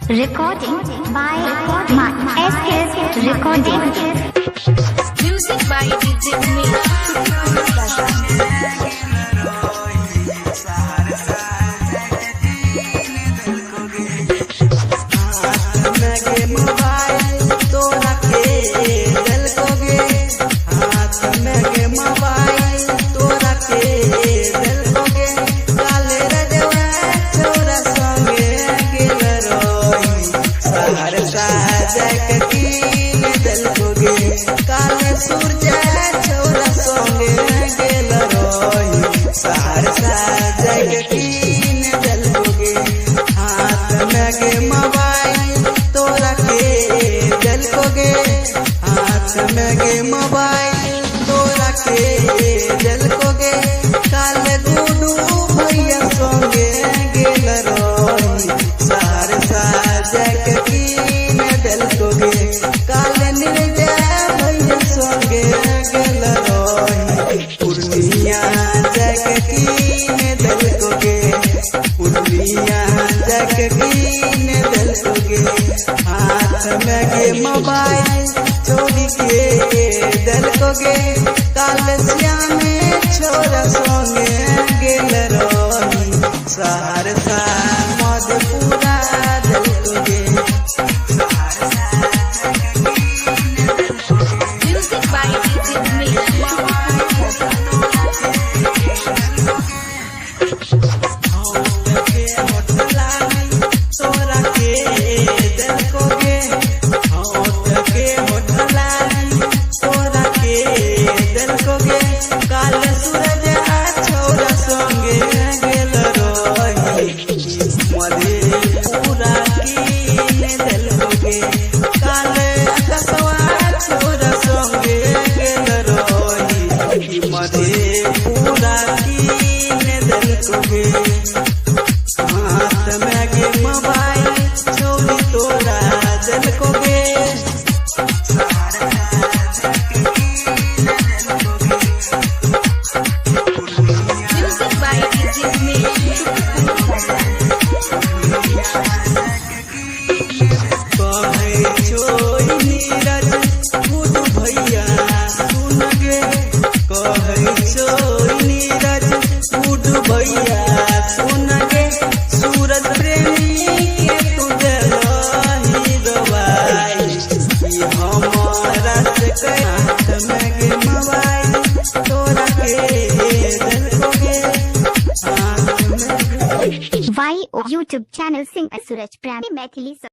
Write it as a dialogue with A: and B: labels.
A: Recording by SK Recording.
B: Music by DJ Umesh.
C: काले सूरज छोरा सोंगे गेल रोई सहरसा जगतीन दलकोगे हाथ में गे मोबाइल तोरा के दलकोगे हाथ में गे मोबाइल तोरा के दलकोगे काले गुडू भैया सोंगे गेल रोई सहरसा जगतीन दलकोगे काले निर्जा पूर्णिया जगतीन दलकोगे पूर्णिया जगतीन दलकोगे हाथ में गे मोबाइल चोरी के दलकोगे काल श्यामे छोरा सोंगे गेल रोही Saharsa Madhupura दलकोगे
B: Music by DJ Umesh.
C: पूरा कीन दलकोगे हाथ में गे मोबाइल चोरी तोरा दलकोगे
B: Music by DJ Umesh.
C: कहे छोई नीरज गुडू भैया सुन गे कहे छोई नीरज गुडू भैया सुन गे सूरज प्रेमी के तू दिलही दवाई हमारा से हाथ में गे मोबाइल तोरा के दलकोगे हाथ में
A: YouTube channel Sing Suraj Prem Maithili.